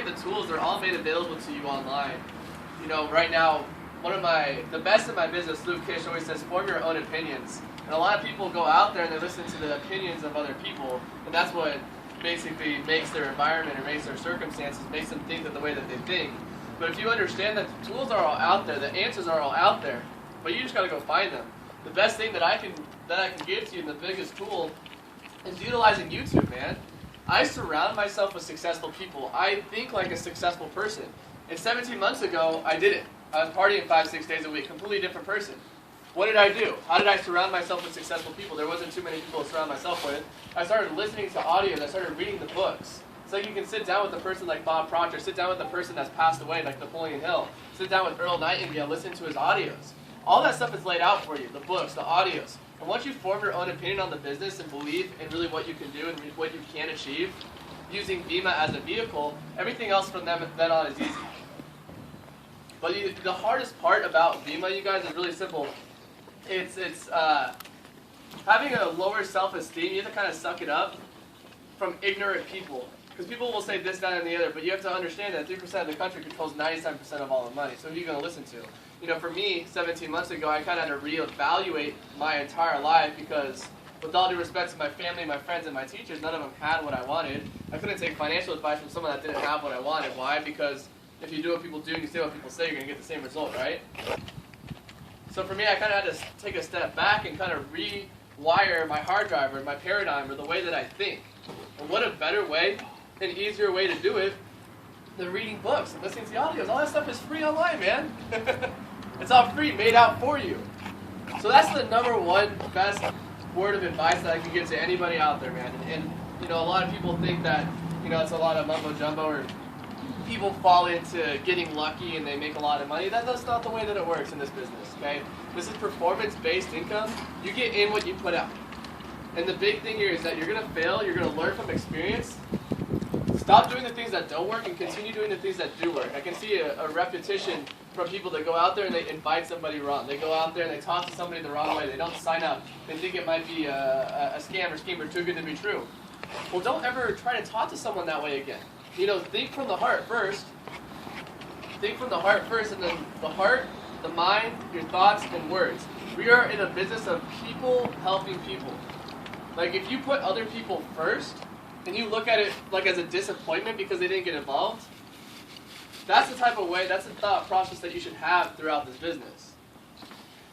The tools, they're all made available to you online. You know, right now, the best in my business, Luke Kish always says, form your own opinions. And a lot of people go out there and they listen to the opinions of other people, and that's what basically makes their environment or makes their circumstances, makes them think the way that they think. But if you understand that the tools are all out there, the answers are all out there, but you just got to go find them. The best thing that I can give to you, and the biggest tool, is utilizing YouTube, man. I surround myself with successful people. I think like a successful person. And 17 months ago, I didn't. I was partying 5-6 days a week, completely different person. What did I do? How did I surround myself with successful people? There wasn't too many people to surround myself with. I started listening to audios. I started reading the books. It's like you can sit down with a person like Bob Proctor, sit down with a person that's passed away like Napoleon Hill, sit down with Earl Nightingale, listen to his audios. All that stuff is laid out for you, the books, the audios. And once you form your own opinion on the business and believe in really what you can do and what you can achieve, using Vemma as a vehicle, everything else from then on is easy. But the hardest part about Vemma, you guys, is really simple. It's having a lower self-esteem. You have to kind of suck it up from ignorant people. Because people will say this, that, and the other, but you have to understand that 3% of the country controls 97% of all the money. So who are you going to listen to? You know, for me, 17 months ago, I kind of had to reevaluate my entire life because, with all due respect to my family, my friends, and my teachers, none of them had what I wanted. I couldn't take financial advice from someone that didn't have what I wanted. Why? Because if you do what people do and you say what people say, you're going to get the same result, right? So for me, I kind of had to take a step back and kind of rewire my hard drive or my paradigm or the way that I think. And what a better way, an easier way to do it than reading books and listening to the audios. All that stuff is free online, man. It's all free, made out for you. So that's the number one best word of advice that I can give to anybody out there, man. And you know, a lot of people think that, you know, it's a lot of mumbo jumbo, or people fall into getting lucky and they make a lot of money. That's not the way that it works in this business, okay? This is performance-based income. You get in what you put out. And the big thing here is that you're going to fail, you're going to learn from experience. Stop doing the things that don't work and continue doing the things that do work. I can see a repetition from people that go out there and they invite somebody wrong. They go out there and they talk to somebody the wrong way. They don't sign up. They think it might be a scam or scheme or too good to be true. Well, don't ever try to talk to someone that way again. You know, think from the heart first. Think from the heart first, and then the heart, the mind, your thoughts, and words. We are in a business of people helping people. Like, if you put other people first, and you look at it like as a disappointment because they didn't get involved, that's the type of way, that's the thought process that you should have throughout this business.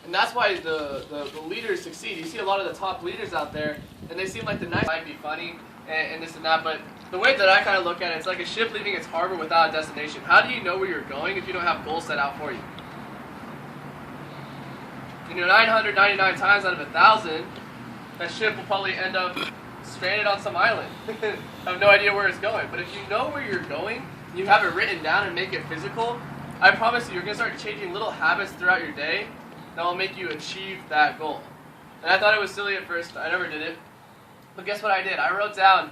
And that's why the leaders succeed. You see a lot of the top leaders out there, and they seem like the nice might be funny and this and that, but the way that I kind of look at it, it's like a ship leaving its harbor without a destination. How do you know where you're going if you don't have goals set out for you? You know, 999 times out of 1,000, that ship will probably end up stranded on some island. I have no idea where it's going. But if you know where you're going, you have it written down and make it physical, I promise you, you're going to start changing little habits throughout your day that will make you achieve that goal. And I thought it was silly at first. I never did it. But guess what I did? I wrote down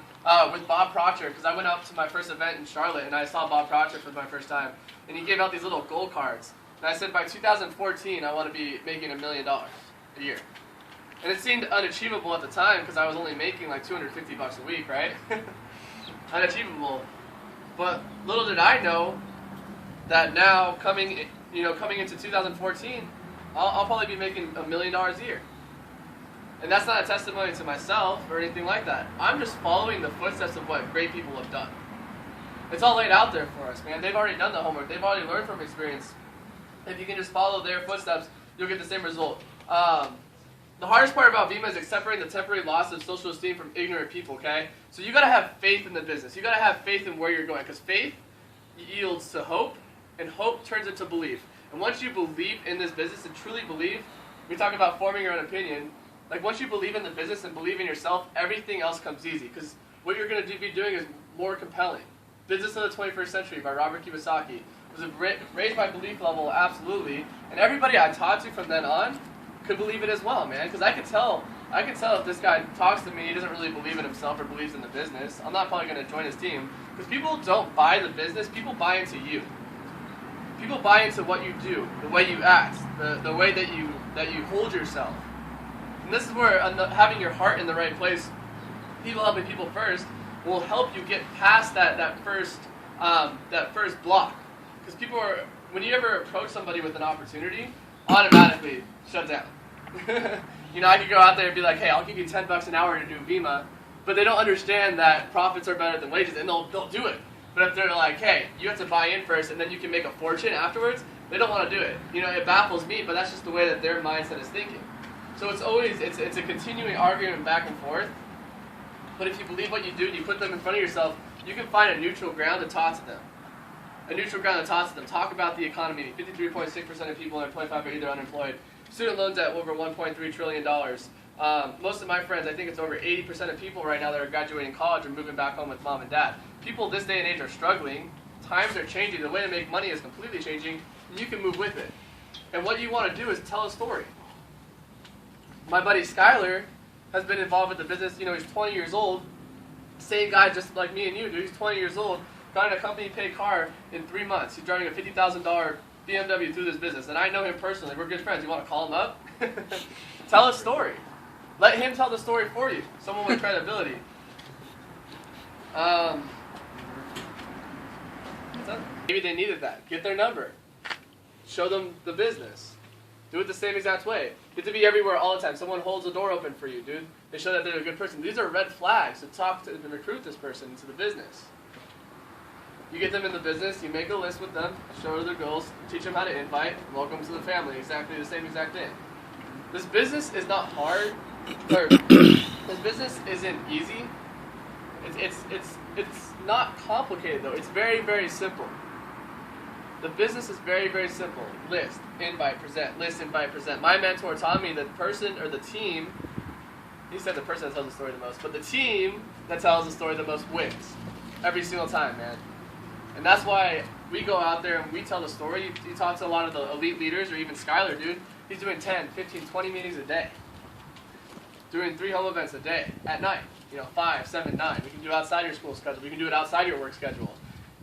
with Bob Proctor, because I went out to my first event in Charlotte, and I saw Bob Proctor for my first time. And he gave out these little goal cards. And I said, by 2014, I want to be making $1 million a year. And it seemed unachievable at the time because I was only making like $250 a week, right? Unachievable. But little did I know that now coming into 2014, I'll probably be making $1 million a year. And that's not a testimony to myself or anything like that. I'm just following the footsteps of what great people have done. It's all laid out there for us, man. They've already done the homework. They've already learned from experience. If you can just follow their footsteps, you'll get the same result. The hardest part about Vemma is separating the temporary loss of social esteem from ignorant people, okay? So you got to have faith in the business. You got to have faith in where you're going, because faith yields to hope, and hope turns into belief. And once you believe in this business and truly believe, we talk about forming your own opinion, like once you believe in the business and believe in yourself, everything else comes easy, because what you're going to be doing is more compelling. Business of the 21st Century by Robert Kiyosaki was raised my belief level, absolutely, and everybody I talked to from then on could believe it as well, man, because I could tell if this guy talks to me, he doesn't really believe in himself or believes in the business. I'm not probably going to join his team, because people don't buy the business, people buy into you. People buy into what you do, the way you act, the way that you hold yourself. And this is where having your heart in the right place, people helping people first, will help you get past that first that first block. Because people are, when you ever approach somebody with an opportunity, automatically shut down. You know, I could go out there and be like, hey, I'll give you $10 an hour to do Vemma, but they don't understand that profits are better than wages, and they'll do it. But if they're like, hey, you have to buy in first, and then you can make a fortune afterwards, they don't want to do it. You know, it baffles me, but that's just the way that their mindset is thinking. So it's always, it's a continuing argument back and forth. But if you believe what you do and you put them in front of yourself, you can find a neutral ground to talk to them. A neutral ground to talk to them. Talk about the economy. 53.6% of people under 25 are either unemployed. Student loans at over $1.3 trillion. Most of my friends, I think it's over 80% of people right now that are graduating college or moving back home with mom and dad. People this day and age are struggling. Times are changing. The way to make money is completely changing. And you can move with it. And what you want to do is tell a story. My buddy Skyler has been involved with the business. You know, he's 20 years old. Same guy just like me and you, dude. He's 20 years old. Got in a company-paid car in 3 months. He's driving a $50,000 BMW through this business. And I know him personally. We're good friends. You want to call him up? Tell a story. Let him tell the story for you. Someone with credibility. Maybe they needed that. Get their number. Show them the business. Do it the same exact way. Get to be everywhere all the time. Someone holds the door open for you, dude. They show that they're a good person. These are red flags to talk to and recruit this person into the business. You get them in the business, you make a list with them, show their goals, teach them how to invite, welcome to the family, exactly the same exact thing. This business is not hard, or this business isn't easy. It's not complicated though. It's very, very simple. The business is very, very simple. List, invite, present. List, invite, present. My mentor taught me that the person or the team, he said the person that tells the story the most, but the team that tells the story the most wins. Every single time, man. And that's why we go out there and we tell the story. You talk to a lot of the elite leaders, or even Skyler, dude. He's doing 10, 15, 20 meetings a day. Doing 3 home events a day, at night. You know, 5, 7, 9. We can do it outside your school schedule. We can do it outside your work schedule.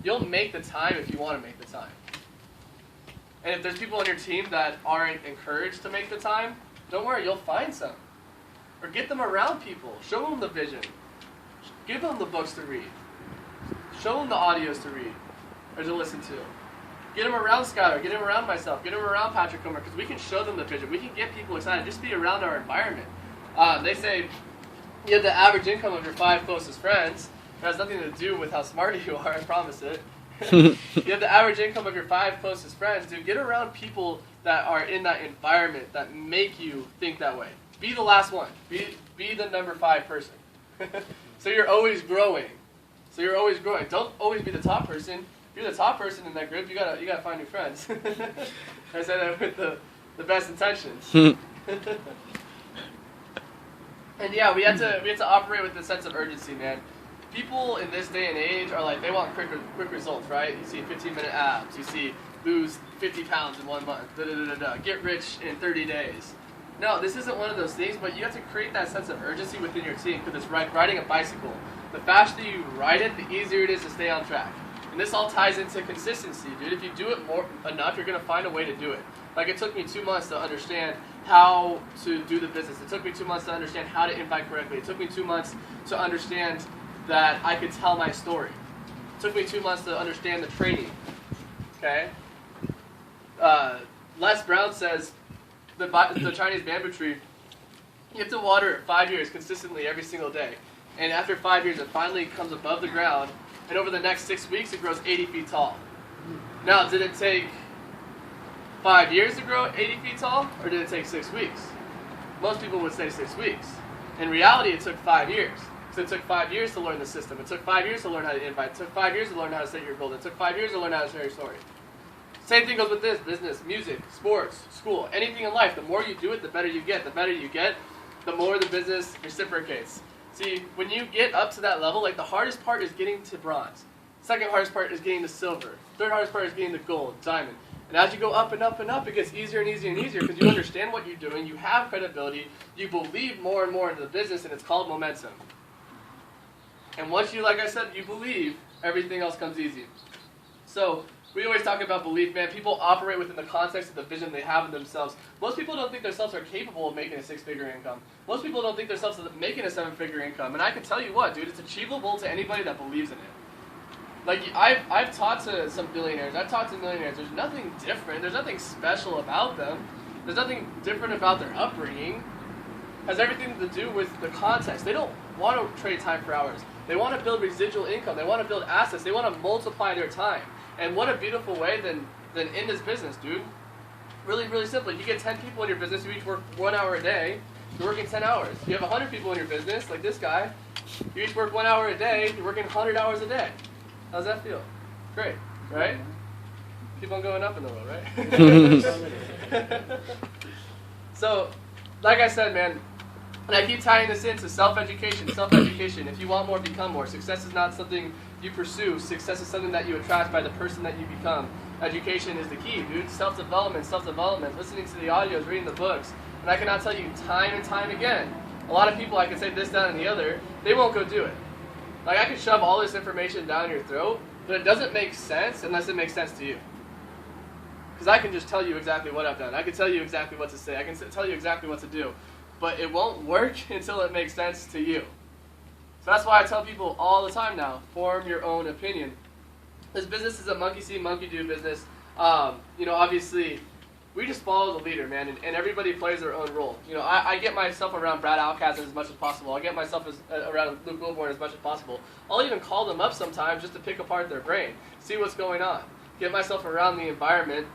You'll make the time if you want to make the time. And if there's people on your team that aren't encouraged to make the time, don't worry, you'll find some. Or get them around people. Show them the vision. Give them the books to read. Show them the audios to read or to listen to. Get them around Skyler. Get them around myself. Get them around Patrick Comer, because we can show them the vision. We can get people excited. Just be around our environment. They say you have the average income of your 5 closest friends. It has nothing to do with how smart you are, I promise it. You have the average income of your 5 closest friends. Dude, get around people that are in that environment that make you think that way. Be the last one. Be the number 5 person. So you're always growing. Don't always be the top person. If you're the top person in that group, you gotta find new friends. I say that with the best intentions. And yeah, we have to operate with a sense of urgency, man. People in this day and age are like, they want quick results, right? You see 15-minute abs. You see lose 50 pounds in 1 month. Get rich in 30 days. No, this isn't one of those things, but you have to create that sense of urgency within your team, because it's like riding a bicycle. The faster you ride it, the easier it is to stay on track. And this all ties into consistency, dude. If you do it enough, you're going to find a way to do it. Like, it took me 2 months to understand how to do the business. It took me 2 months to understand how to invite correctly. It took me 2 months to understand that I could tell my story. It took me 2 months to understand the training. Okay? Les Brown says, the Chinese bamboo tree, you have to water it 5 years consistently every single day. And after 5 years, it finally comes above the ground. And over the next 6 weeks, it grows 80 feet tall. Now, did it take 5 years to grow 80 feet tall, or did it take 6 weeks? Most people would say 6 weeks. In reality, it took 5 years. So it took 5 years to learn the system. It took 5 years to learn how to invite. It took 5 years to learn how to set your goal. It took 5 years to learn how to share your story. Same thing goes with this: business, music, sports, school, anything in life. The more you do it, the better you get. The better you get, the more the business reciprocates. See, when you get up to that level, like, the hardest part is getting to bronze. Second hardest part is getting to silver. Third hardest part is getting to gold, diamond. And as you go up and up and up, it gets easier and easier and easier, because you understand what you're doing, you have credibility, you believe more and more into the business, and it's called momentum. And once you, like I said, you believe, everything else comes easy. So, we always talk about belief, man. People operate within the context of the vision they have in themselves. Most people don't think themselves are capable of making a 6-figure income. Most people don't think themselves are making a 7-figure income. And I can tell you what, dude, it's achievable to anybody that believes in it. Like, I've talked to some billionaires, I've talked to millionaires. There's nothing different. There's nothing special about them. There's nothing different about their upbringing. It has everything to do with the context. They don't want to trade time for hours. They want to build residual income. They want to build assets. They want to multiply their time. And what a beautiful way than in this business, dude. Really, really simple. You get 10 people in your business, you each work 1 hour a day, you're working 10 hours. You have 100 people in your business, like this guy, you each work 1 hour a day, you're working 100 hours a day. How's that feel? Great, right? Keep on going up in the world, right? So, like I said, man, and I keep tying this into self-education, self-education. If you want more, become more. Success is not something you pursue. Success is something that you attract by the person that you become. Education is the key, dude. Self-development, listening to the audios, reading the books. And I cannot tell you time and time again, a lot of people, I can say this, that, and the other, they won't go do it. Like, I could shove all this information down your throat, but it doesn't make sense unless it makes sense to you. Because I can just tell you exactly what I've done. I can tell you exactly what to say. I can tell you exactly what to do. But it won't work until it makes sense to you. So that's why I tell people all the time now, form your own opinion. This business is a monkey see, monkey do business. You know, obviously, we just follow the leader, man, and everybody plays their own role. You know, I get myself around Brad Alcazar as much as possible. I get myself around Luke Wilborn as much as possible. I'll even call them up sometimes just to pick apart their brain, see what's going on, get myself around the environment,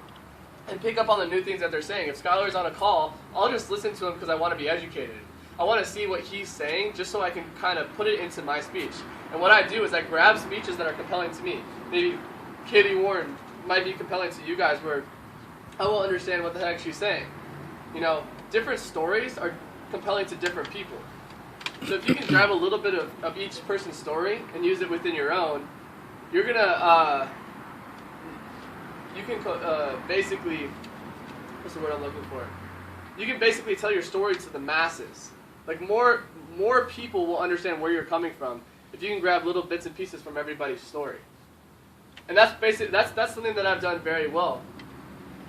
and pick up on the new things that they're saying. If Skylar's on a call, I'll just listen to him because I want to be educated. I want to see what he's saying just so I can kind of put it into my speech. And what I do is I grab speeches that are compelling to me. Maybe Katie Warren might be compelling to you guys where I will understand what the heck she's saying. You know, different stories are compelling to different people. So if you can grab a little bit of each person's story and use it within your own, you're going to, you can basically, what's the word I'm looking for? You can basically tell your story to the masses. Like more people will understand where you're coming from if you can grab little bits and pieces from everybody's story. And that's basically, that's something that I've done very well.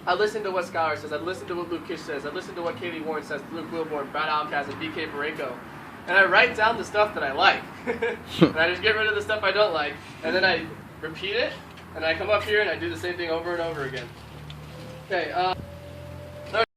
I listen to what Skylar says, I listen to what Luke Kish says, I listen to what Katie Warren says, Luke Wilborn, Brad Alcazar, and BK Pareco. And I write down the stuff that I like. And I just get rid of the stuff I don't like. And then I repeat it, and I come up here and I do the same thing over and over again. Okay,